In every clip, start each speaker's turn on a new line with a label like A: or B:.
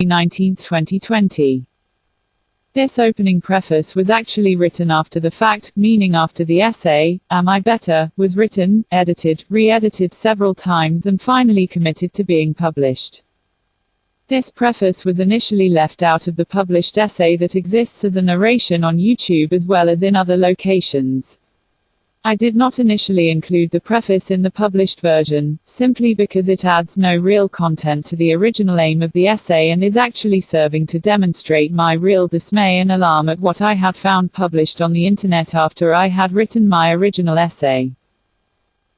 A: 19, 2020. This opening preface was actually written after the fact, meaning after the essay, Am I Better?, was written, edited, re-edited several times and finally committed to being published. This preface was initially left out of the published essay that exists as a narration on YouTube as well as in other locations. I did not initially include the preface in the published version, simply because it adds no real content to the original aim of the essay and is actually serving to demonstrate my real dismay and alarm at what I had found published on the internet after I had written my original essay.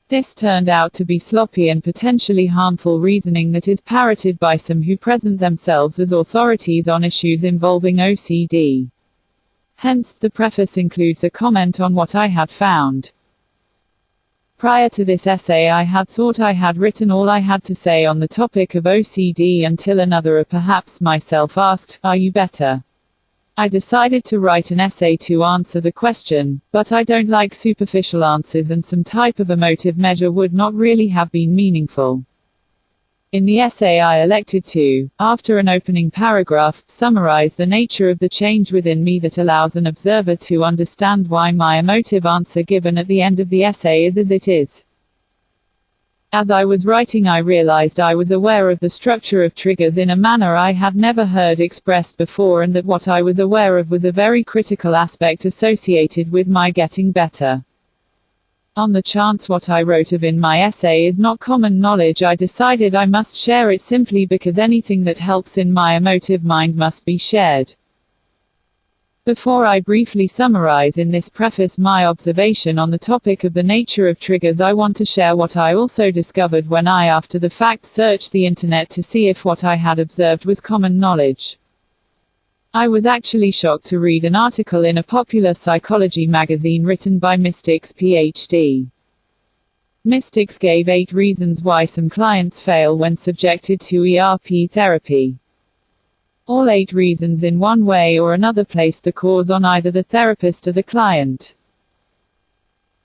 A: This turned out to be sloppy and potentially harmful reasoning that is parroted by some who present themselves as authorities on issues involving OCD. Hence, the preface includes a comment on what I had found. Prior to this essay, I had thought I had written all I had to say on the topic of OCD until another, or perhaps myself, asked, Are you better? I decided to write an essay to answer the question, but I don't like superficial answers and some type of emotive measure would not really have been meaningful. In the essay I elected to, after an opening paragraph, summarize the nature of the change within me that allows an observer to understand why my emotive answer given at the end of the essay is as it is. As I was writing, I realized I was aware of the structure of triggers in a manner I had never heard expressed before, and that what I was aware of was a very critical aspect associated with my getting better. On the chance what I wrote of in my essay is not common knowledge, I decided I must share it simply because anything that helps in my emotive mind must be shared. Before I briefly summarize in this preface my observation on the topic of the nature of triggers, I want to share what I also discovered when I after the fact searched the internet to see if what I had observed was common knowledge. I was actually shocked to read an article in a popular psychology magazine written by Mystics PhD. Mystics gave 8 reasons why some clients fail when subjected to ERP therapy. All 8 reasons in one way or another place the cause on either the therapist or the client.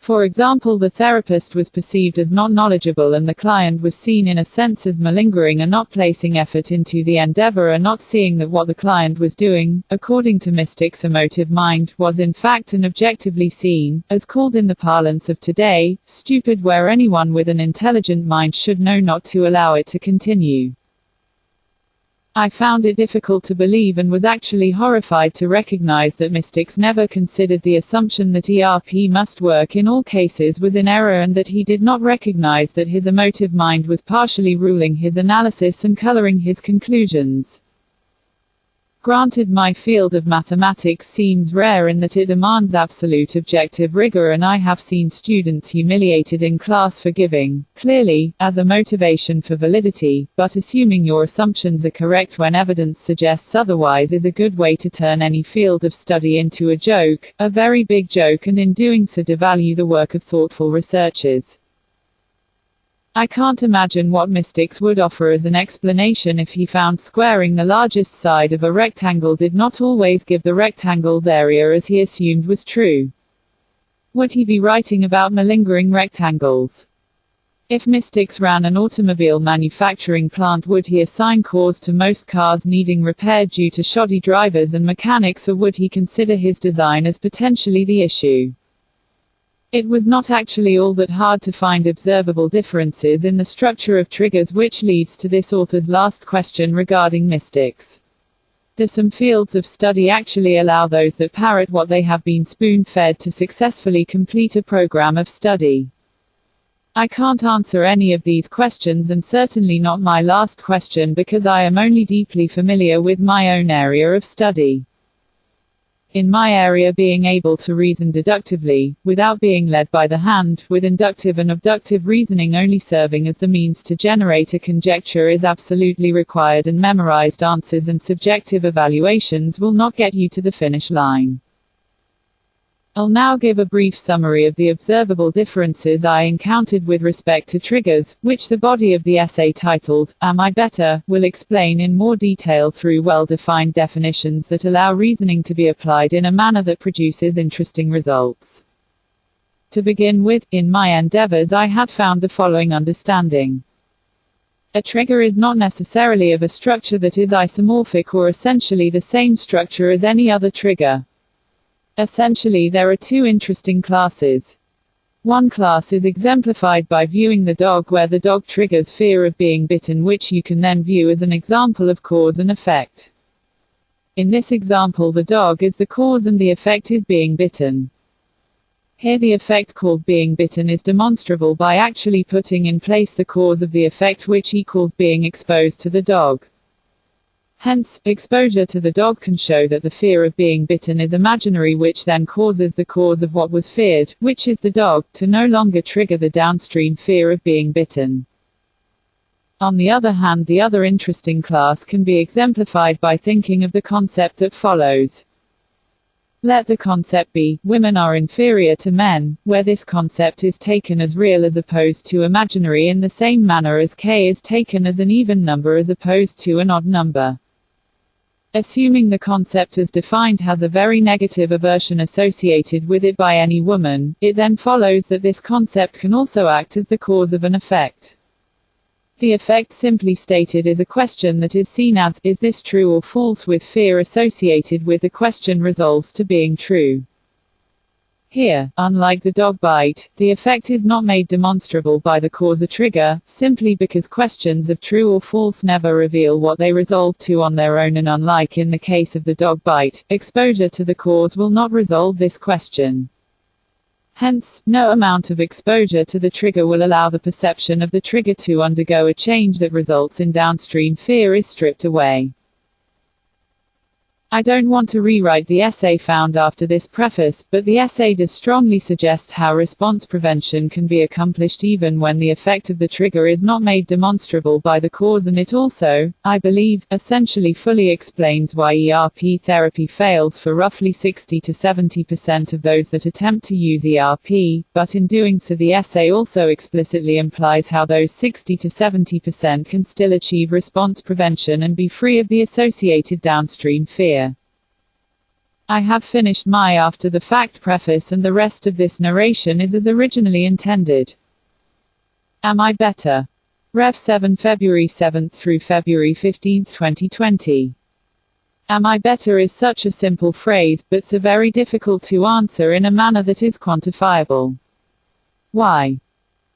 A: For example, the therapist was perceived as not knowledgeable and the client was seen in a sense as malingering and not placing effort into the endeavor, and not seeing that what the client was doing, according to Mystic's emotive mind, was in fact and objectively seen, as called in the parlance of today, stupid, where anyone with an intelligent mind should know not to allow it to continue. I found it difficult to believe and was actually horrified to recognize that Mystics never considered the assumption that ERP must work in all cases was in error, and that he did not recognize that his emotive mind was partially ruling his analysis and coloring his conclusions. Granted, my field of mathematics seems rare in that it demands absolute objective rigor, and I have seen students humiliated in class for giving, clearly, as a motivation for validity, but assuming your assumptions are correct when evidence suggests otherwise is a good way to turn any field of study into a joke, a very big joke, and in doing so devalue the work of thoughtful researchers. I can't imagine what Mystics would offer as an explanation if he found squaring the largest side of a rectangle did not always give the rectangle's area as he assumed was true. Would he be writing about malingering rectangles? If Mystics ran an automobile manufacturing plant, would he assign cause to most cars needing repair due to shoddy drivers and mechanics, or would he consider his design as potentially the issue? It was not actually all that hard to find observable differences in the structure of triggers, which leads to this author's last question regarding Mystics. Do some fields of study actually allow those that parrot what they have been spoon-fed to successfully complete a program of study? I can't answer any of these questions, and certainly not my last question, because I am only deeply familiar with my own area of study. In my area, being able to reason deductively, without being led by the hand, with inductive and abductive reasoning only serving as the means to generate a conjecture, is absolutely required, and memorized answers and subjective evaluations will not get you to the finish line. I'll now give a brief summary of the observable differences I encountered with respect to triggers, which the body of the essay titled, Am I Better?, will explain in more detail through well-defined definitions that allow reasoning to be applied in a manner that produces interesting results. To begin with, in my endeavors I had found the following understanding. A trigger is not necessarily of a structure that is isomorphic or essentially the same structure as any other trigger. Essentially, there are two interesting classes. One class is exemplified by viewing the dog, where the dog triggers fear of being bitten, which you can then view as an example of cause and effect. In this example, the dog is the cause and the effect is being bitten. Here the effect called being bitten is demonstrable by actually putting in place the cause of the effect, which equals being exposed to the dog. Hence, exposure to the dog can show that the fear of being bitten is imaginary, which then causes the cause of what was feared, which is the dog, to no longer trigger the downstream fear of being bitten. On the other hand, the other interesting class can be exemplified by thinking of the concept that follows. Let the concept be, women are inferior to men, where this concept is taken as real as opposed to imaginary, in the same manner as k is taken as an even number as opposed to an odd number. Assuming the concept as defined has a very negative aversion associated with it by any woman, it then follows that this concept can also act as the cause of an effect. The effect, simply stated, is a question that is seen as, is this true or false, with fear associated with the question resolves to being true. Here, unlike the dog bite, the effect is not made demonstrable by the cause or trigger, simply because questions of true or false never reveal what they resolve to on their own, and unlike in the case of the dog bite, exposure to the cause will not resolve this question. Hence, no amount of exposure to the trigger will allow the perception of the trigger to undergo a change that results in downstream fear is stripped away. I don't want to rewrite the essay found after this preface, but the essay does strongly suggest how response prevention can be accomplished even when the effect of the trigger is not made demonstrable by the cause, and it also, I believe, essentially fully explains why ERP therapy fails for roughly 60 to 70% of those that attempt to use ERP, but in doing so the essay also explicitly implies how those 60 to 70% can still achieve response prevention and be free of the associated downstream fear. I have finished my after-the-fact preface, and the rest of this narration is as originally intended. Am I better? Rev 7 February 7 through February 15, 2020. Am I better is such a simple phrase, but so very difficult to answer in a manner that is quantifiable. Why?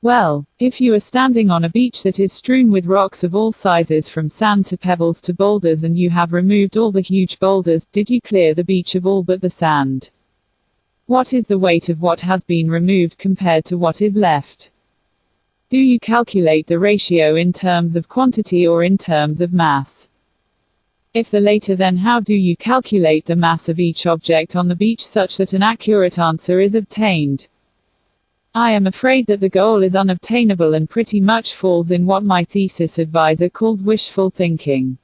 A: Well, if you are standing on a beach that is strewn with rocks of all sizes, from sand to pebbles to boulders, and you have removed all the huge boulders, did you clear the beach of all but the sand? What is the weight of what has been removed compared to what is left? Do you calculate the ratio in terms of quantity or in terms of mass? If the latter, then how do you calculate the mass of each object on the beach such that an accurate answer is obtained? I am afraid that the goal is unobtainable and pretty much falls in what my thesis advisor called wishful thinking.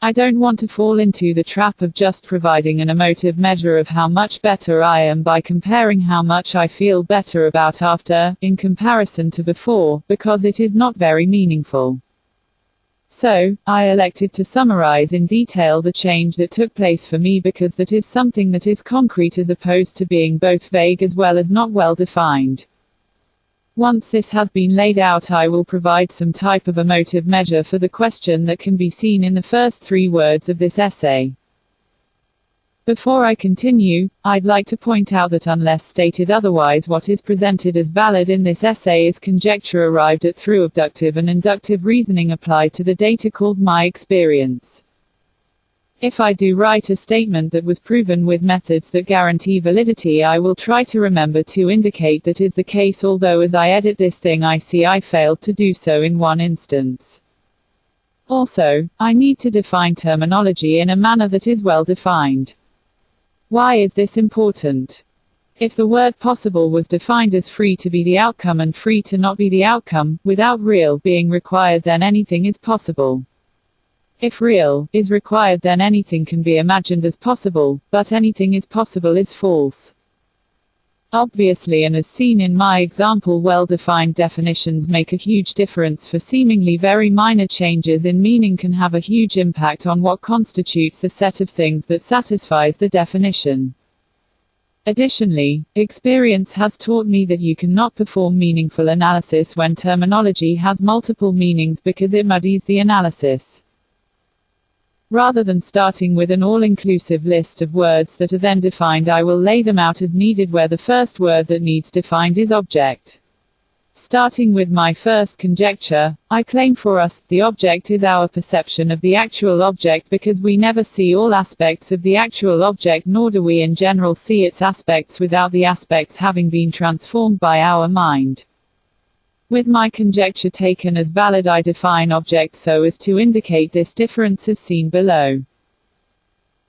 A: I don't want to fall into the trap of just providing an emotive measure of how much better I am by comparing how much I feel better about after, in comparison to before, because it is not very meaningful. So, I elected to summarize in detail the change that took place for me, because that is something that is concrete as opposed to being both vague as well as not well defined. Once this has been laid out, I will provide some type of emotive measure for the question that can be seen in the first 3 words of this essay. Before I continue, I'd like to point out that unless stated otherwise, what is presented as valid in this essay is conjecture arrived at through abductive and inductive reasoning applied to the data called my experience. If I do write a statement that was proven with methods that guarantee validity, I will try to remember to indicate that is the case, although as I edit this thing I see I failed to do so in one instance. Also, I need to define terminology in a manner that is well defined. Why is this important? If the word possible was defined as free to be the outcome and free to not be the outcome, without real being required, then anything is possible. If real is required, then anything can be imagined as possible, but anything is possible is false. Obviously, and as seen in my example, well-defined definitions make a huge difference, for seemingly very minor changes in meaning can have a huge impact on what constitutes the set of things that satisfies the definition. Additionally, experience has taught me that you cannot perform meaningful analysis when terminology has multiple meanings because it muddies the analysis. Rather than starting with an all-inclusive list of words that are then defined, I will lay them out as needed where the first word that needs defined is object. Starting with my first conjecture, I claim for us, the object is our perception of the actual object because we never see all aspects of the actual object, nor do we in general see its aspects without the aspects having been transformed by our mind. With my conjecture taken as valid, I define object so as to indicate this difference as seen below.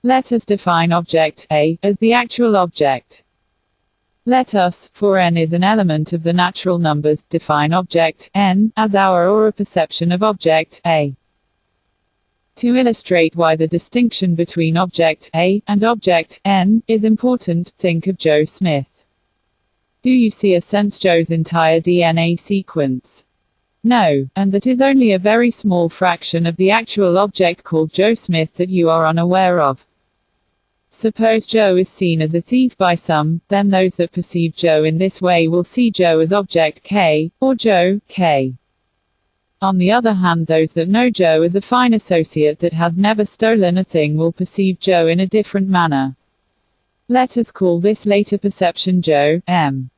A: Let us define object, A, as the actual object. Let us, for n is an element of the natural numbers, define object, n, as our aura perception of object, A. To illustrate why the distinction between object, A, and object, n, is important, think of Joe Smith. Do you see a sense Joe's entire DNA sequence? No, and that is only a very small fraction of the actual object called Joe Smith that you are unaware of. Suppose Joe is seen as a thief by some, then those that perceive Joe in this way will see Joe as object K, or Joe, K. On the other hand, those that know Joe as a fine associate that has never stolen a thing will perceive Joe in a different manner. Let us call this later perception Joe, M.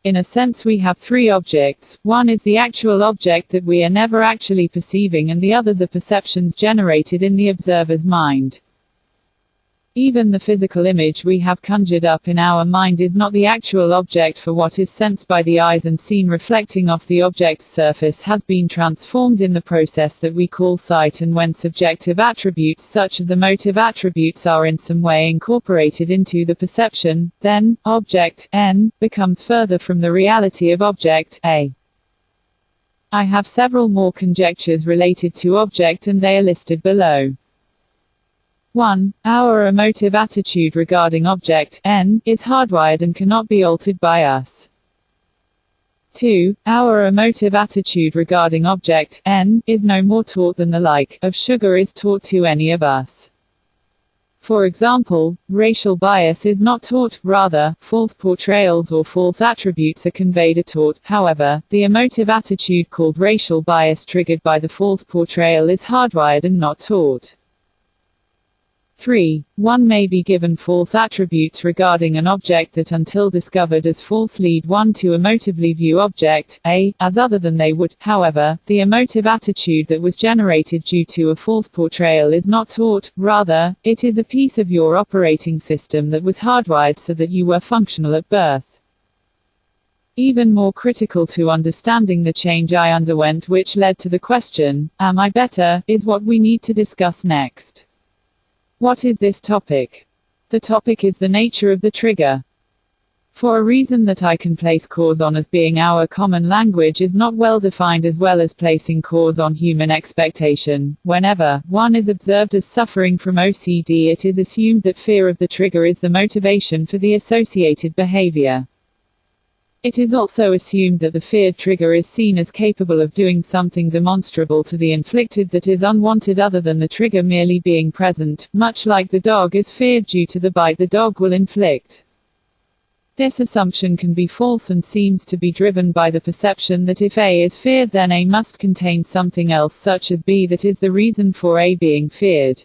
A: In a sense we have three objects, one is the actual object that we are never actually perceiving and the others are perceptions generated in the observer's mind. Even the physical image we have conjured up in our mind is not the actual object, for what is sensed by the eyes and seen reflecting off the object's surface has been transformed in the process that we call sight, and when subjective attributes such as emotive attributes are in some way incorporated into the perception, then, object, N, becomes further from the reality of object, A. I have several more conjectures related to object and they are listed below. 1. Our emotive attitude regarding object, N, is hardwired and cannot be altered by us. 2. Our emotive attitude regarding object, N, is no more taught than the like of sugar is taught to any of us. For example, racial bias is not taught, rather, false portrayals or false attributes are conveyed or taught. However, the emotive attitude called racial bias triggered by the false portrayal is hardwired and not taught. 3. One may be given false attributes regarding an object that until discovered as false lead one to emotively view object, A, as other than they would. However, the emotive attitude that was generated due to a false portrayal is not taught, rather, it is a piece of your operating system that was hardwired so that you were functional at birth. Even more critical to understanding the change I underwent which led to the question, am I better, is what we need to discuss next. What is this topic? The topic is the nature of the trigger. For a reason that I can place cause on as being our common language is not well defined, as well as placing cause on human expectation. Whenever one is observed as suffering from OCD, it is assumed that fear of the trigger is the motivation for the associated behavior. It is also assumed that the feared trigger is seen as capable of doing something demonstrable to the inflicted that is unwanted other than the trigger merely being present, much like the dog is feared due to the bite the dog will inflict. This assumption can be false and seems to be driven by the perception that if A is feared then A must contain something else such as B that is the reason for A being feared.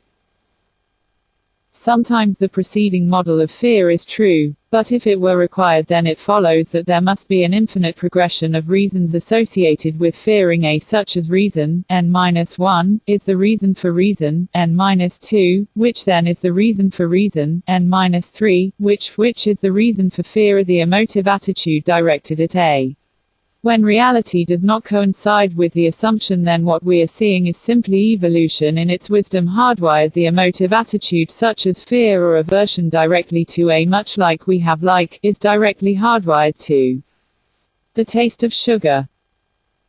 A: Sometimes the preceding model of fear is true, but if it were required then it follows that there must be an infinite progression of reasons associated with fearing A, such as reason, n-1, is the reason for reason, n-2, which then is the reason for reason, n-3, which is the reason for fear, the emotive attitude directed at A. When reality does not coincide with the assumption, then what we are seeing is simply evolution in its wisdom hardwired the emotive attitude such as fear or aversion directly to A, much like we have like, is directly hardwired to the taste of sugar.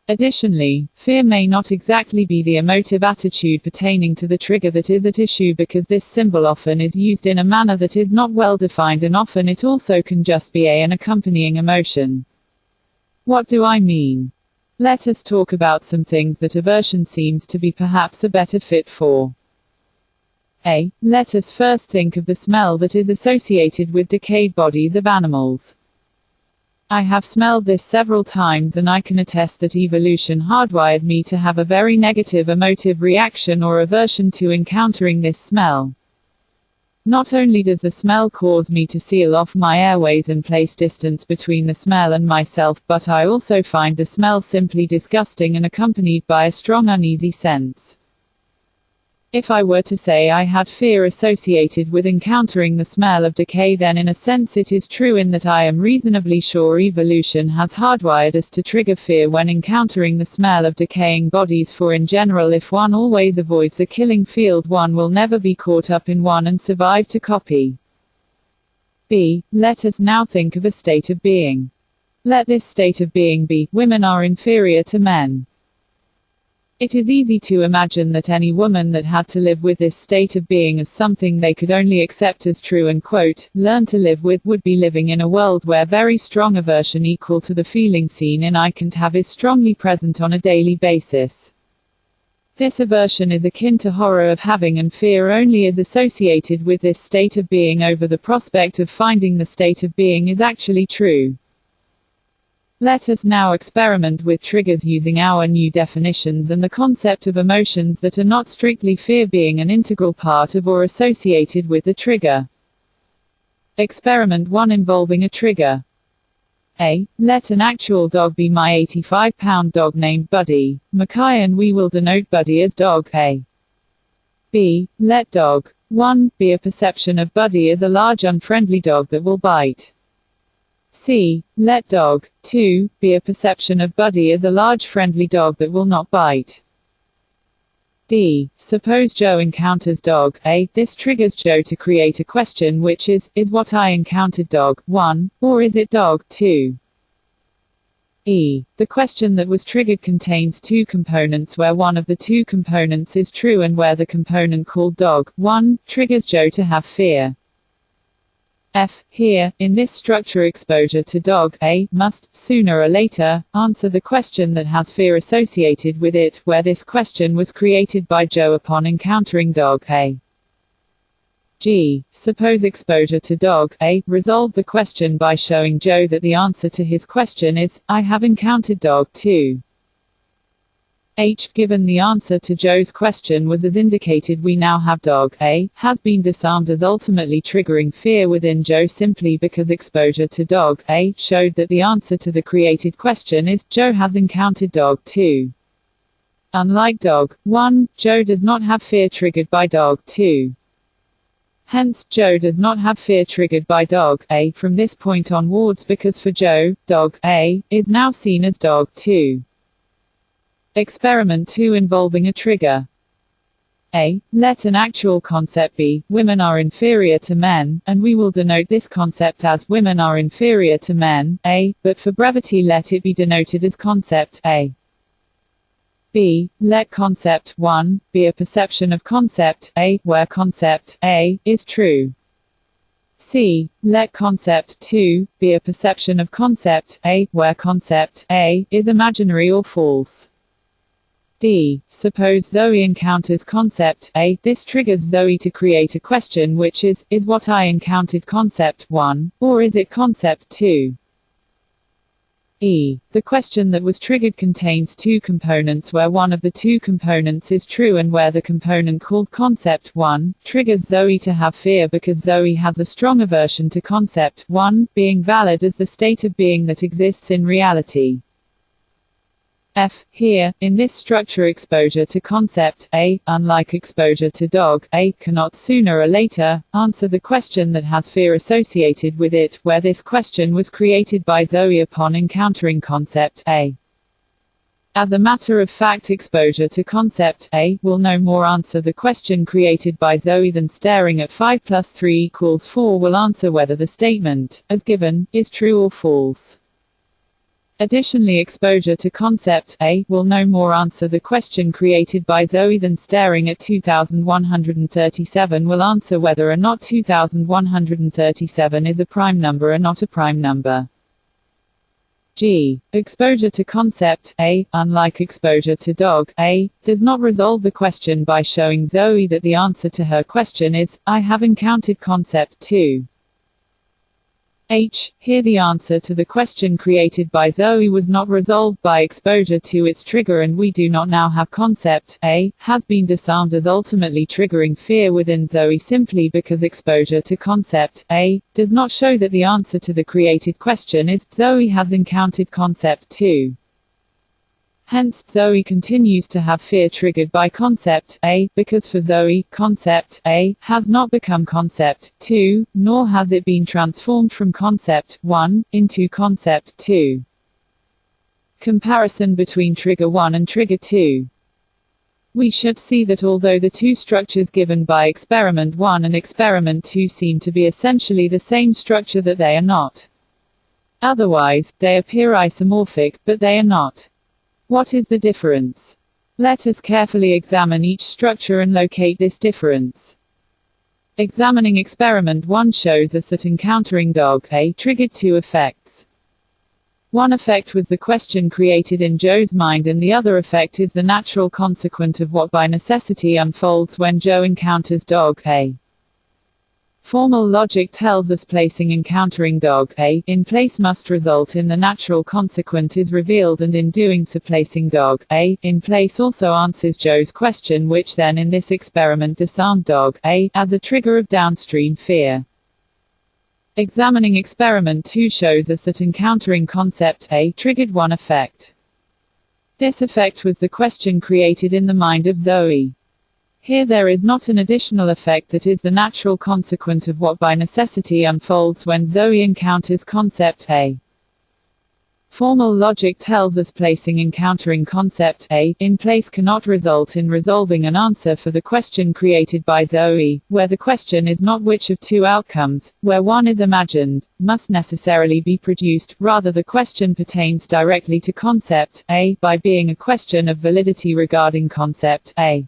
A: Additionally, fear may not exactly be the emotive attitude pertaining to the trigger that is at issue, because this symbol often is used in a manner that is not well defined, and often it also can just be an accompanying emotion. What do I mean? Let us talk about some things that aversion seems to be perhaps a better fit for. A. Let us first think of the smell that is associated with decayed bodies of animals. I have smelled this several times and I can attest that evolution hardwired me to have a very negative emotive reaction or aversion to encountering this smell. Not only does the smell cause me to seal off my airways and place distance between the smell and myself, but I also find the smell simply disgusting and accompanied by a strong uneasy sense. If I were to say I had fear associated with encountering the smell of decay, then in a sense it is true in that I am reasonably sure evolution has hardwired us to trigger fear when encountering the smell of decaying bodies, for in general if one always avoids a killing field one will never be caught up in one and survive to copy. B. Let us now think of a state of being. Let this state of being be, women are inferior to men. It is easy to imagine that any woman that had to live with this state of being as something they could only accept as true and learn to live with would be living in a world where very strong aversion equal to the feeling seen in I can't have is strongly present on a daily basis. This aversion is akin to horror of having, and fear only is associated with this state of being over the prospect of finding the state of being is actually true. Let us now experiment with triggers using our new definitions and the concept of emotions that are not strictly fear being an integral part of or associated with the trigger. Experiment 1 involving a trigger. A. Let an actual dog be my 85-pound dog named Buddy, Mackay, and we will denote Buddy as dog A. B. Let dog 1 be a perception of Buddy as a large unfriendly dog that will bite. C. Let dog 2 be a perception of Buddy as a large friendly dog that will not bite. D. Suppose Joe encounters dog A. This triggers Joe to create a question which is what I encountered dog 1, or is it dog 2? E. The question that was triggered contains two components where one of the two components is true and where the component called dog 1 triggers Joe to have fear. F. Here, in this structure, exposure to dog A must, sooner or later, answer the question that has fear associated with it, where this question was created by Joe upon encountering dog A. G. Suppose exposure to dog A resolved the question by showing Joe that the answer to his question is, I have encountered dog 2. H. Given the answer to Joe's question was as indicated, we now have dog A has been disarmed as ultimately triggering fear within Joe simply because exposure to dog A showed that the answer to the created question is, Joe has encountered dog 2. Unlike dog 1, Joe does not have fear triggered by dog 2. Hence, Joe does not have fear triggered by dog A from this point onwards because for Joe, dog A is now seen as dog 2. Experiment 2 involving a trigger. A. Let an actual concept be, women are inferior to men, and we will denote this concept as women are inferior to men, A, but for brevity let it be denoted as concept A. B. Let concept 1 be a perception of concept A, where concept A is true. C. Let concept 2 be a perception of concept A, where concept A is imaginary or false. D. Suppose Zoe encounters concept A. This triggers Zoe to create a question which is what I encountered concept 1, or is it concept 2? E. The question that was triggered contains two components where one of the two components is true and where the component called concept 1 triggers Zoe to have fear because Zoe has a strong aversion to concept 1 being valid as the state of being that exists in reality. F. Here, in this structure, exposure to concept A, unlike exposure to dog A, cannot sooner or later answer the question that has fear associated with it, where this question was created by Zoe upon encountering concept A. As a matter of fact, exposure to concept A will no more answer the question created by Zoe than staring at 5 plus 3 equals 4 will answer whether the statement, as given, is true or false. Additionally, exposure to concept A will no more answer the question created by Zoe than staring at 2137 will answer whether or not 2137 is a prime number or not a prime number. g. Exposure to concept A, unlike exposure to dog A, does not resolve the question by showing Zoe that the answer to her question is, I have encountered concept 2. H. Here the answer to the question created by Zoe was not resolved by exposure to its trigger, and we do not now have concept A has been disarmed as ultimately triggering fear within Zoe simply because exposure to concept A does not show that the answer to the created question is, Zoe has encountered concept 2. Hence, Zoe continues to have fear triggered by concept A, because for Zoe, concept A has not become concept 2, nor has it been transformed from concept 1 into concept 2. Comparison between trigger 1 and trigger 2. We should see that although the two structures given by experiment 1 and experiment 2 seem to be essentially the same structure, that they are not. Otherwise, they appear isomorphic, but they are not. What is the difference? Let us carefully examine each structure and locate this difference. Examining experiment 1 shows us that encountering dog A triggered 2 effects. One effect was the question created in Joe's mind, and the other effect is the natural consequent of what by necessity unfolds when Joe encounters dog A. Formal logic tells us placing encountering dog A in place must result in the natural consequent is revealed, and in doing so placing dog A in place also answers Joe's question, which then in this experiment disarmed dog A as a trigger of downstream fear. Examining experiment 2 shows us that encountering concept A triggered one effect. This effect was the question created in the mind of Zoe. Here there is not an additional effect that is the natural consequent of what by necessity unfolds when Zoe encounters concept A. Formal logic tells us placing encountering concept A in place cannot result in resolving an answer for the question created by Zoe, where the question is not which of two outcomes, where one is imagined, must necessarily be produced, rather the question pertains directly to concept A, by being a question of validity regarding concept A.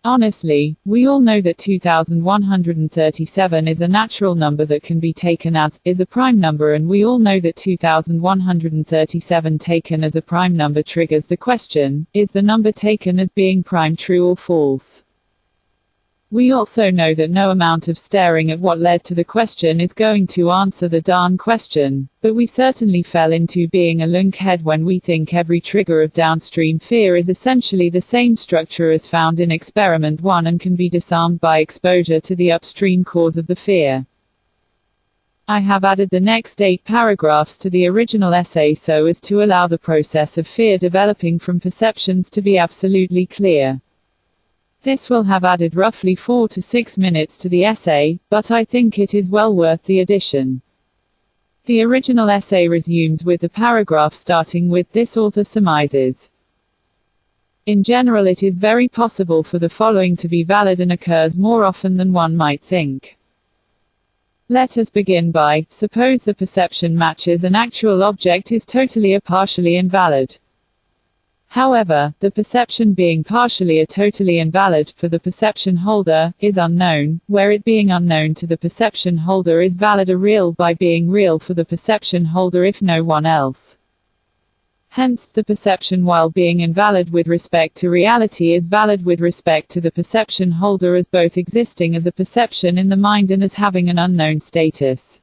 A: Honestly, we all know that 2137 is a natural number that can be taken as, is a prime number, and we all know that 2137 taken as a prime number triggers the question, is the number taken as being prime true or false? We also know that no amount of staring at what led to the question is going to answer the darn question, but we certainly fell into being a lunkhead when we think every trigger of downstream fear is essentially the same structure as found in experiment 1 and can be disarmed by exposure to the upstream cause of the fear. I have added the next 8 paragraphs to the original essay so as to allow the process of fear developing from perceptions to be absolutely clear. This will have added roughly 4 to 6 minutes to the essay, but I think it is well worth the addition. The original essay resumes with the paragraph starting with "This author surmises. In general, it is very possible for the following to be valid and occurs more often than one might think. Let us begin by, suppose the perception matches an actual object is totally or partially invalid. However, the perception being partially or totally invalid for the perception holder is unknown, where it being unknown to the perception holder is valid or real by being real for the perception holder if no one else. Hence, the perception while being invalid with respect to reality is valid with respect to the perception holder as both existing as a perception in the mind and as having an unknown status.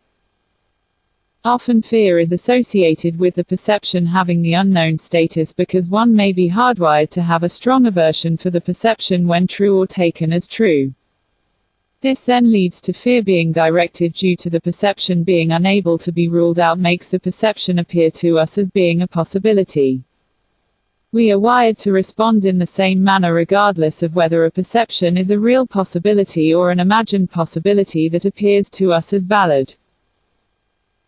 A: Often fear is associated with the perception having the unknown status because one may be hardwired to have a strong aversion for the perception when true or taken as true. This then leads to fear being directed due to the perception being unable to be ruled out makes the perception appear to us as being a possibility. We are wired to respond in the same manner regardless of whether a perception is a real possibility or an imagined possibility that appears to us as valid.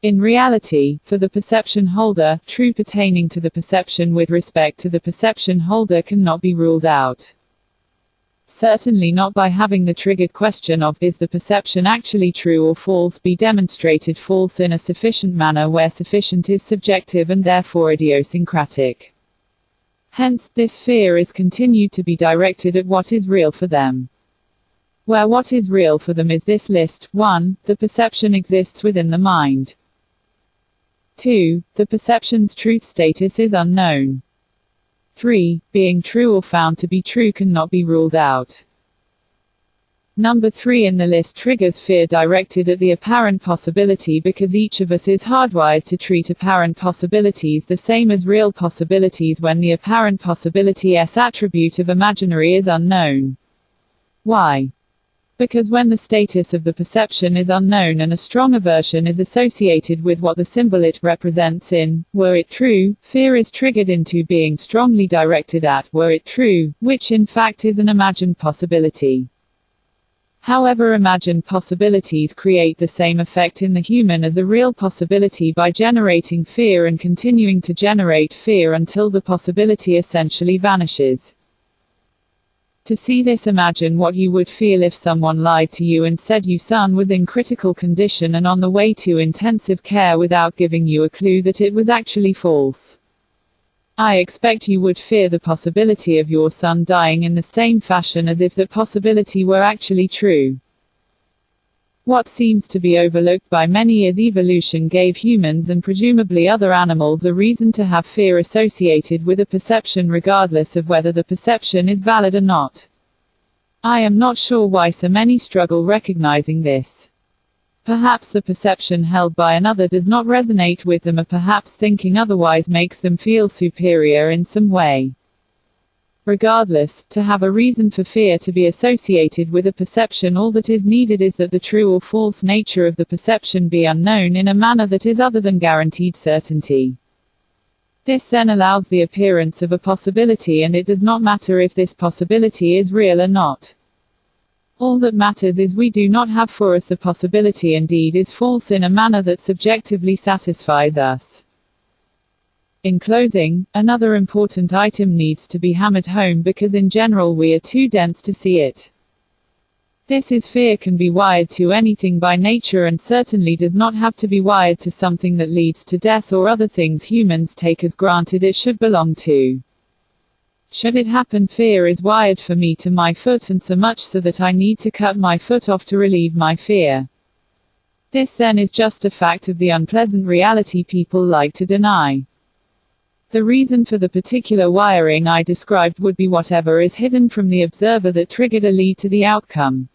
A: In reality, for the perception holder, true pertaining to the perception with respect to the perception holder cannot be ruled out. Certainly not by having the triggered question of, is the perception actually true or false, be demonstrated false in a sufficient manner where sufficient is subjective and therefore idiosyncratic. Hence, this fear is continued to be directed at what is real for them. Where what is real for them is this list: 1. The perception exists within the mind. 2. The perception's truth status is unknown. 3. Being true or found to be true cannot be ruled out. Number 3 in the list triggers fear directed at the apparent possibility because each of us is hardwired to treat apparent possibilities the same as real possibilities when the apparent possibility's attribute of imaginary is unknown. Why? Because when the status of the perception is unknown and a strong aversion is associated with what the symbol it represents in, were it true, fear is triggered into being strongly directed at were it true, which in fact is an imagined possibility. However, imagined possibilities create the same effect in the human as a real possibility by generating fear and continuing to generate fear until the possibility essentially vanishes. To see this, imagine what you would feel if someone lied to you and said your son was in critical condition and on the way to intensive care without giving you a clue that it was actually false. I expect you would fear the possibility of your son dying in the same fashion as if that possibility were actually true. What seems to be overlooked by many is evolution gave humans and presumably other animals a reason to have fear associated with a perception regardless of whether the perception is valid or not. I am not sure why so many struggle recognizing this. Perhaps the perception held by another does not resonate with them, or perhaps thinking otherwise makes them feel superior in some way. Regardless, to have a reason for fear to be associated with a perception, all that is needed is that the true or false nature of the perception be unknown in a manner that is other than guaranteed certainty. This then allows the appearance of a possibility, and it does not matter if this possibility is real or not. All that matters is we do not have for us the possibility indeed is false in a manner that subjectively satisfies us. In closing, another important item needs to be hammered home because in general we are too dense to see it. This is fear can be wired to anything by nature and certainly does not have to be wired to something that leads to death or other things humans take as granted it should belong to. Should it happen, fear is wired for me to my foot, and so much so that I need to cut my foot off to relieve my fear. This then is just a fact of the unpleasant reality people like to deny. The reason for the particular wiring I described would be whatever is hidden from the observer that triggered a lead to the outcome.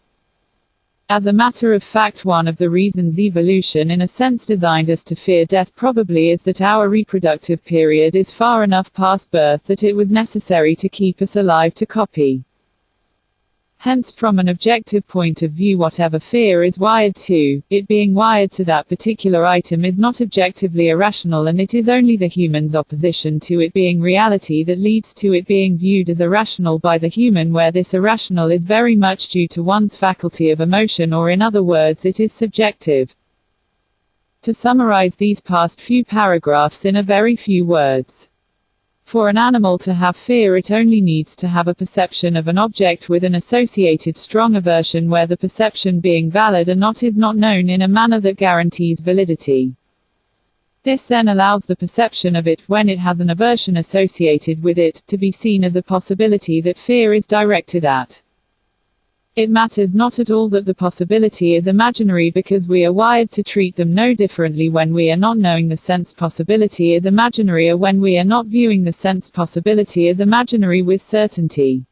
A: As a matter of fact, one of the reasons evolution in a sense designed us to fear death probably is that our reproductive period is far enough past birth that it was necessary to keep us alive to copy. Hence, from an objective point of view, whatever fear is wired to, it being wired to that particular item is not objectively irrational, and it is only the human's opposition to it being reality that leads to it being viewed as irrational by the human, where this irrational is very much due to one's faculty of emotion, or in other words, it is subjective. To summarize these past few paragraphs in a very few words. For an animal to have fear, it only needs to have a perception of an object with an associated strong aversion where the perception being valid or not is not known in a manner that guarantees validity. This then allows the perception of it, when it has an aversion associated with it, to be seen as a possibility that fear is directed at. It matters not at all that the possibility is imaginary, because we are wired to treat them no differently when we are not knowing the sensed possibility is imaginary, or when we are not viewing the sensed possibility as imaginary with certainty.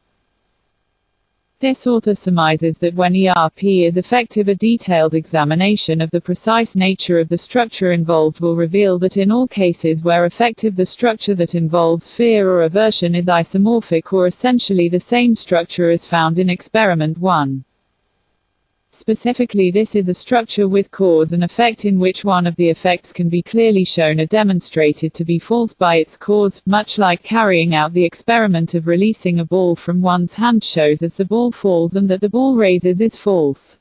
A: This author surmises that when ERP is effective, a detailed examination of the precise nature of the structure involved will reveal that in all cases where effective, the structure that involves fear or aversion is isomorphic, or essentially the same structure as found in experiment 1. Specifically, this is a structure with cause and effect in which one of the effects can be clearly shown or demonstrated to be false by its cause, much like carrying out the experiment of releasing a ball from one's hand shows as the ball falls and that the ball raises is false.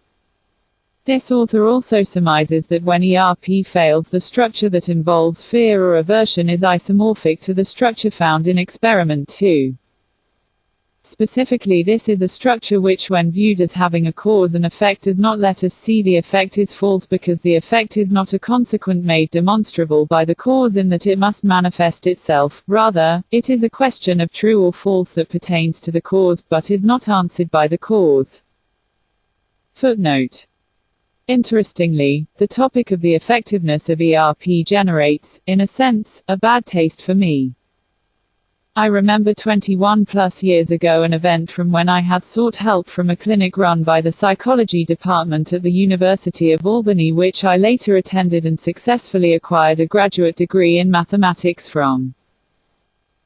A: This author also surmises that when ERP fails, the structure that involves fear or aversion is isomorphic to the structure found in experiment 2. Specifically, this is a structure which, when viewed as having a cause and effect, does not let us see the effect is false, because the effect is not a consequent made demonstrable by the cause in that it must manifest itself. Rather, it is a question of true or false that pertains to the cause, but is not answered by the cause. Footnote: Interestingly, the topic of the effectiveness of ERP generates, in a sense, a bad taste for me. I remember 21 plus years ago an event from when I had sought help from a clinic run by the psychology department at the University of Albany, which I later attended and successfully acquired a graduate degree in mathematics from.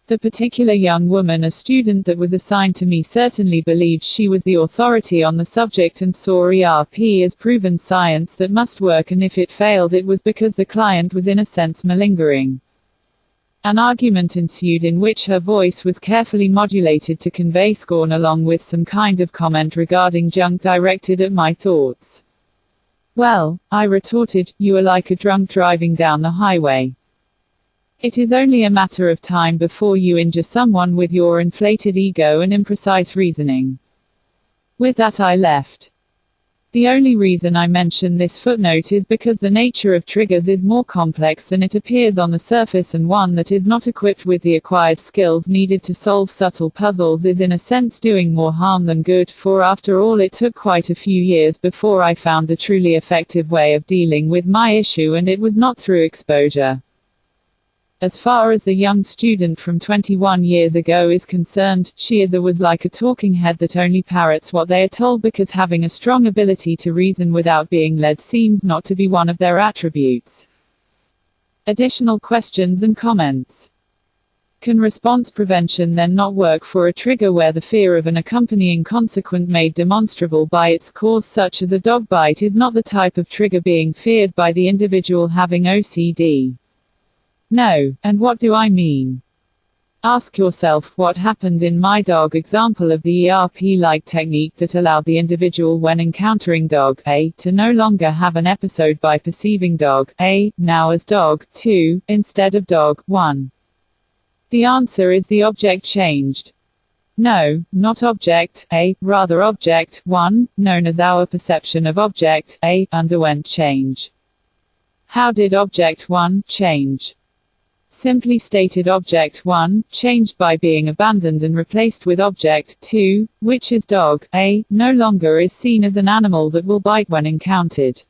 A: The particular young woman, a student that was assigned to me, certainly believed she was the authority on the subject and saw ERP as proven science that must work, and if it failed it was because the client was in a sense malingering. An argument ensued in which her voice was carefully modulated to convey scorn along with some kind of comment regarding junk directed at my thoughts. "Well," I retorted, "you are like a drunk driving down the highway. It is only a matter of time before you injure someone with your inflated ego and imprecise reasoning." With that I left. The only reason I mention this footnote is because the nature of triggers is more complex than it appears on the surface, and one that is not equipped with the acquired skills needed to solve subtle puzzles is in a sense doing more harm than good, for after all it took quite a few years before I found a truly effective way of dealing with my issue, and it was not through exposure. As far as the young student from 21 years ago is concerned, she was like a talking head that only parrots what they are told, because having a strong ability to reason without being led seems not to be one of their attributes. Additional questions and comments. Can response prevention then not work for a trigger where the fear of an accompanying consequence made demonstrable by its cause, such as a dog bite, is not the type of trigger being feared by the individual having OCD? No, and what do I mean? Ask yourself, what happened in my dog example of the ERP-like technique that allowed the individual, when encountering dog A, to no longer have an episode by perceiving dog A now as dog 2, instead of dog 1? The answer is the object changed. No, not object A, rather object 1, known as our perception of object A, underwent change. How did object 1 change? Simply stated, object 1 changed by being abandoned and replaced with object 2, which is dog A, no longer is seen as an animal that will bite when encountered.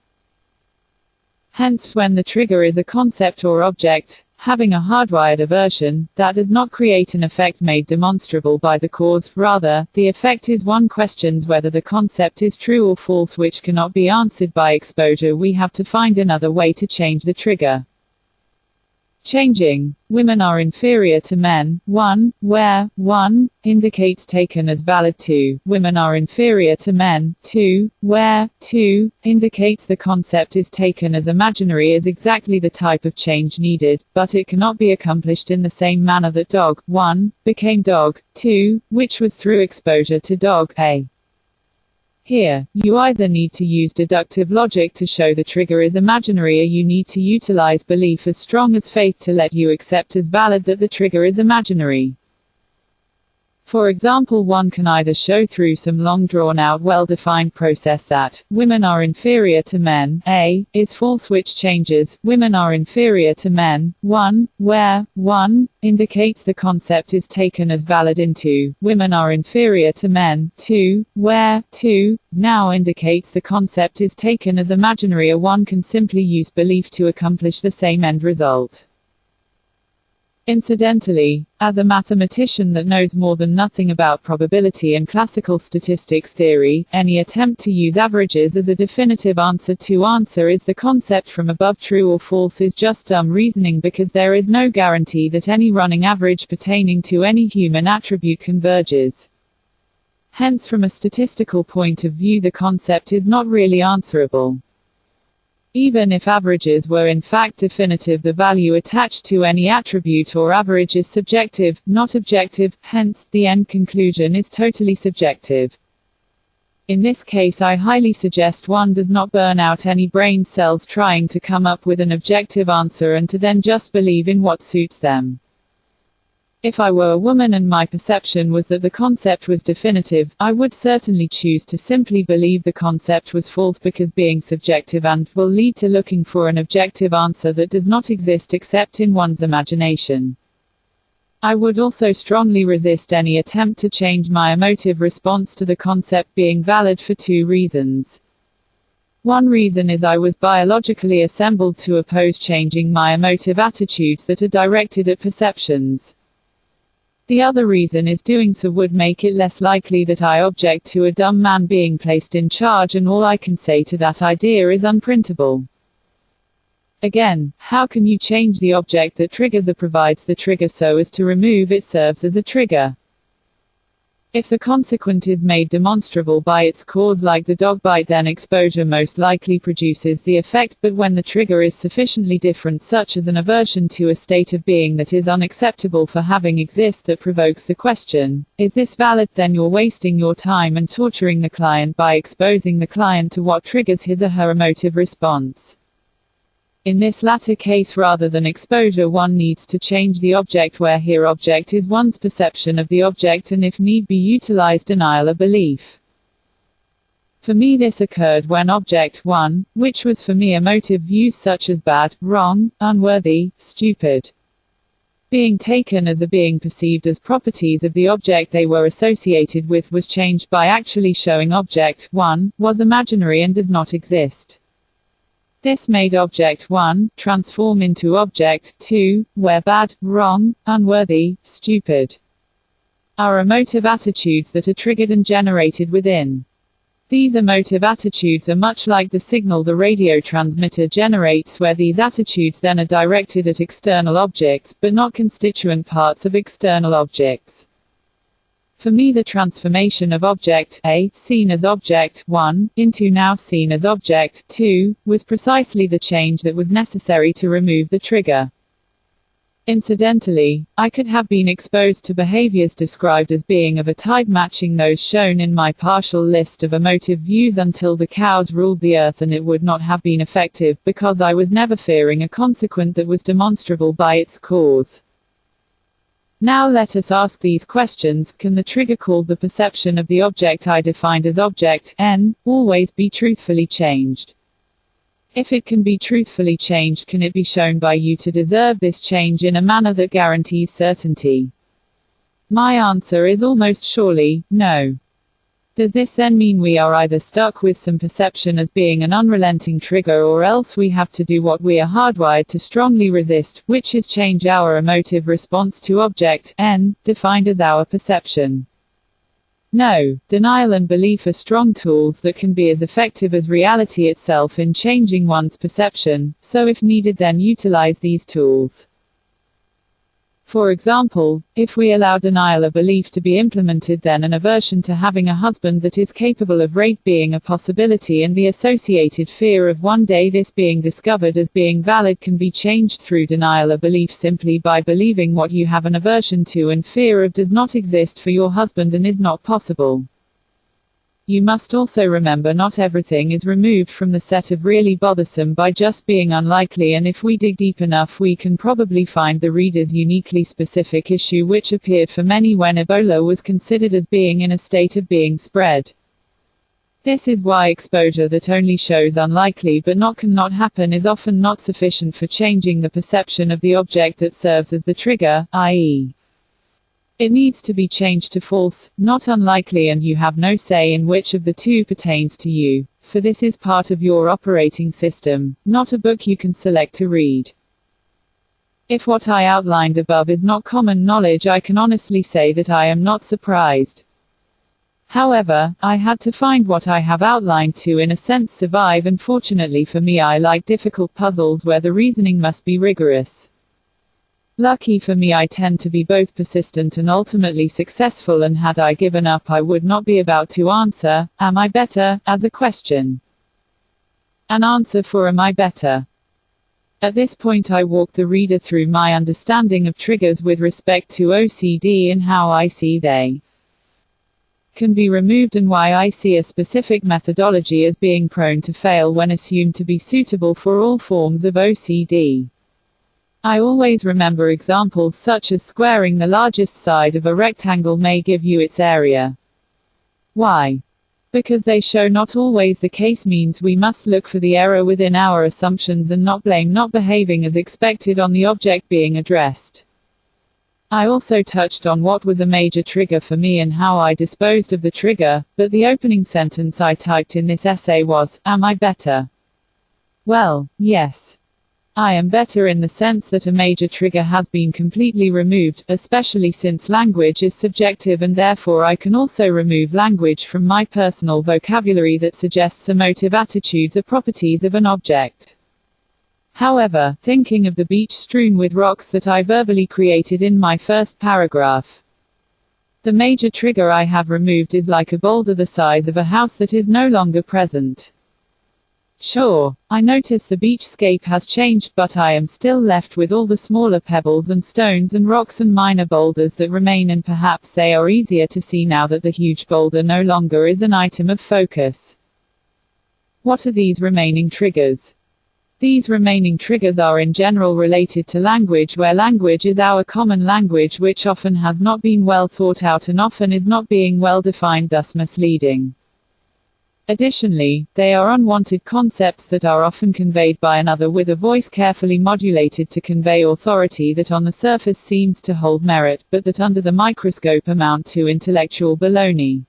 A: Hence, when the trigger is a concept or object having a hardwired aversion, that does not create an effect made demonstrable by the cause, rather, the effect is one questions whether the concept is true or false, which cannot be answered by exposure. We have to find another way to change the trigger. Changing. Women are inferior to men, 1, where 1 indicates taken as valid. 2. Women are inferior to men, 2, where 2 indicates the concept is taken as imaginary, is exactly the type of change needed, but it cannot be accomplished in the same manner that dog 1 became dog 2, which was through exposure to dog A. Here, you either need to use deductive logic to show the trigger is imaginary, or you need to utilize belief as strong as faith to let you accept as valid that the trigger is imaginary. For example, one can either show through some long drawn-out well-defined process that women are inferior to men A is false, which changes women are inferior to men 1, where 1 indicates the concept is taken as valid, into women are inferior to men 2, where 2 now indicates the concept is taken as imaginary, or one can simply use belief to accomplish the same end result. Incidentally, as a mathematician that knows more than nothing about probability and classical statistics theory, any attempt to use averages as a definitive answer to answer is the concept from above true or false is just dumb reasoning, because there is no guarantee that any running average pertaining to any human attribute converges. Hence, from a statistical point of view, the concept is not really answerable. Even if averages were in fact definitive, the value attached to any attribute or average is subjective, not objective, hence, the end conclusion is totally subjective. In this case, I highly suggest one does not burn out any brain cells trying to come up with an objective answer and to then just believe in what suits them. If I were a woman and my perception was that the concept was definitive, I would certainly choose to simply believe the concept was false, because being subjective and will lead to looking for an objective answer that does not exist except in one's imagination. I would also strongly resist any attempt to change my emotive response to the concept being valid for two reasons. One reason is I was biologically assembled to oppose changing my emotive attitudes that are directed at perceptions. The other reason is doing so would make it less likely that I object to a dumb man being placed in charge, and all I can say to that idea is unprintable. Again, how can you change the object that triggers or provides the trigger so as to remove it serves as a trigger? If the consequent is made demonstrable by its cause, like the dog bite, then exposure most likely produces the effect, but when the trigger is sufficiently different, such as an aversion to a state of being that is unacceptable for having exist, that provokes the question, is this valid, then you're wasting your time and torturing the client by exposing the client to what triggers his or her emotive response. In this latter case, rather than exposure, one needs to change the object, where here object is one's perception of the object, and if need be utilize denial or belief. For me this occurred when object 1, which was for me emotive views such as bad, wrong, unworthy, stupid, being taken as or being perceived as properties of the object they were associated with, was changed by actually showing object 1 was imaginary and does not exist. This made object 1 transform into object 2, where bad, wrong, unworthy, stupid are emotive attitudes that are triggered and generated within. These emotive attitudes are much like the signal the radio transmitter generates, where these attitudes then are directed at external objects, but not constituent parts of external objects. For me, the transformation of object A, seen as object 1, into now seen as object 2, was precisely the change that was necessary to remove the trigger. Incidentally, I could have been exposed to behaviors described as being of a type matching those shown in my partial list of emotive views until the cows ruled the earth, and it would not have been effective, because I was never fearing a consequent that was demonstrable by its cause. Now let us ask these questions. Can the trigger called the perception of the object I defined as object N always be truthfully changed? If it can be truthfully changed, can it be shown by you to deserve this change in a manner that guarantees certainty? My answer is almost surely, no. Does this then mean we are either stuck with some perception as being an unrelenting trigger, or else we have to do what we are hardwired to strongly resist, which is change our emotive response to object N, defined as our perception? No, denial and belief are strong tools that can be as effective as reality itself in changing one's perception, so if needed then utilize these tools. For example, if we allow denial or belief to be implemented, then an aversion to having a husband that is capable of rape being a possibility, and the associated fear of one day this being discovered as being valid, can be changed through denial or belief simply by believing what you have an aversion to and fear of does not exist for your husband and is not possible. You must also remember not everything is removed from the set of really bothersome by just being unlikely, and if we dig deep enough we can probably find the reader's uniquely specific issue, which appeared for many when Ebola was considered as being in a state of being spread. This is why exposure that only shows unlikely but not cannot happen is often not sufficient for changing the perception of the object that serves as the trigger, i.e. it needs to be changed to false, not unlikely, and you have no say in which of the two pertains to you, for this is part of your operating system, not a book you can select to read. If what I outlined above is not common knowledge, I can honestly say that I am not surprised. However, I had to find what I have outlined to in a sense survive, and fortunately for me I like difficult puzzles where the reasoning must be rigorous. Lucky for me, I tend to be both persistent and ultimately successful, and had I given up I would not be about to answer, am I better, as a question. An answer for am I better. At this point I walk the reader through my understanding of triggers with respect to OCD and how I see they can be removed, and why I see a specific methodology as being prone to fail when assumed to be suitable for all forms of OCD. I always remember examples such as squaring the largest side of a rectangle may give you its area. Why? Because they show not always the case means we must look for the error within our assumptions and not blame not behaving as expected on the object being addressed. I also touched on what was a major trigger for me and how I disposed of the trigger, but the opening sentence I typed in this essay was, "Am I better?" Well, yes. I am better in the sense that a major trigger has been completely removed, especially since language is subjective and therefore I can also remove language from my personal vocabulary that suggests emotive attitudes or properties of an object. However, thinking of the beach strewn with rocks that I verbally created in my first paragraph. The major trigger I have removed is like a boulder the size of a house that is no longer present. Sure, I notice the beachscape has changed, but I am still left with all the smaller pebbles and stones and rocks and minor boulders that remain, and perhaps they are easier to see now that the huge boulder no longer is an item of focus. What are these remaining triggers? These remaining triggers are in general related to language, where language is our common language, which often has not been well thought out and often is not being well defined, thus misleading. Additionally, they are unwanted concepts that are often conveyed by another with a voice carefully modulated to convey authority that on the surface seems to hold merit, but that under the microscope amount to intellectual baloney.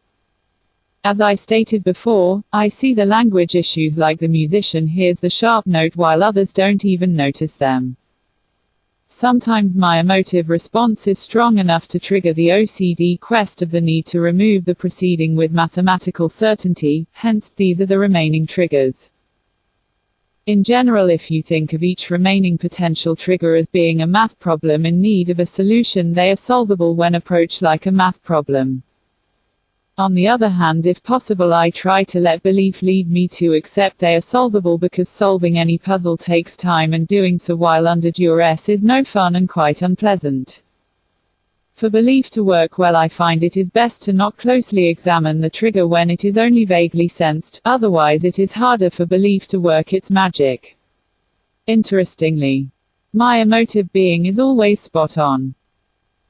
A: As I stated before, I see the language issues like the musician hears the sharp note while others don't even notice them. Sometimes my emotive response is strong enough to trigger the OCD quest of the need to remove the preceding with mathematical certainty, hence these are the remaining triggers. In general, if you think of each remaining potential trigger as being a math problem in need of a solution, they are solvable when approached like a math problem. On the other hand, if possible, I try to let belief lead me to accept they are solvable, because solving any puzzle takes time and doing so while under duress is no fun and quite unpleasant. For belief to work well, I find it is best to not closely examine the trigger when it is only vaguely sensed, otherwise it is harder for belief to work its magic. Interestingly, my emotive being is always spot on.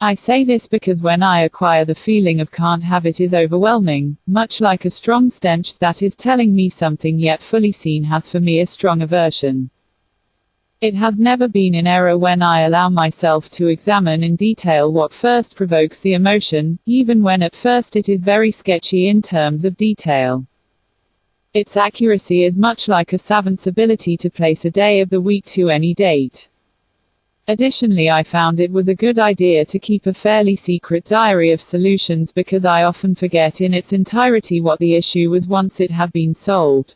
A: I say this because when I acquire the feeling of can't have it is overwhelming, much like a strong stench that is telling me something yet fully seen has for me a strong aversion. It has never been in error when I allow myself to examine in detail what first provokes the emotion, even when at first it is very sketchy in terms of detail. Its accuracy is much like a savant's ability to place a day of the week to any date. Additionally, I found it was a good idea to keep a fairly secret diary of solutions, because I often forget in its entirety what the issue was once it had been solved.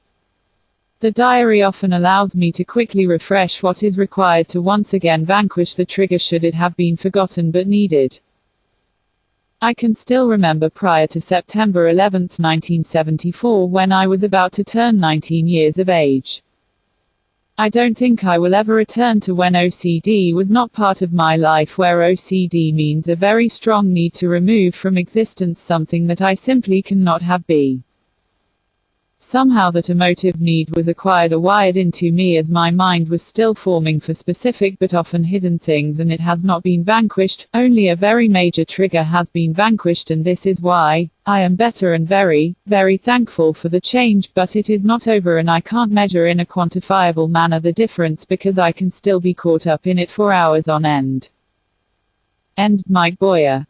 A: The diary often allows me to quickly refresh what is required to once again vanquish the trigger should it have been forgotten but needed. I can still remember prior to September 11, 1974, when I was about to turn 19 years of age. I don't think I will ever return to when OCD was not part of my life, where OCD means a very strong need to remove from existence something that I simply cannot have be. Somehow that emotive need was acquired or wired into me as my mind was still forming for specific but often hidden things, and it has not been vanquished. Only a very major trigger has been vanquished, and this is why I am better and very, very thankful for the change, but it is not over and I can't measure in a quantifiable manner the difference, because I can still be caught up in it for hours on end. End. Mike Boyer.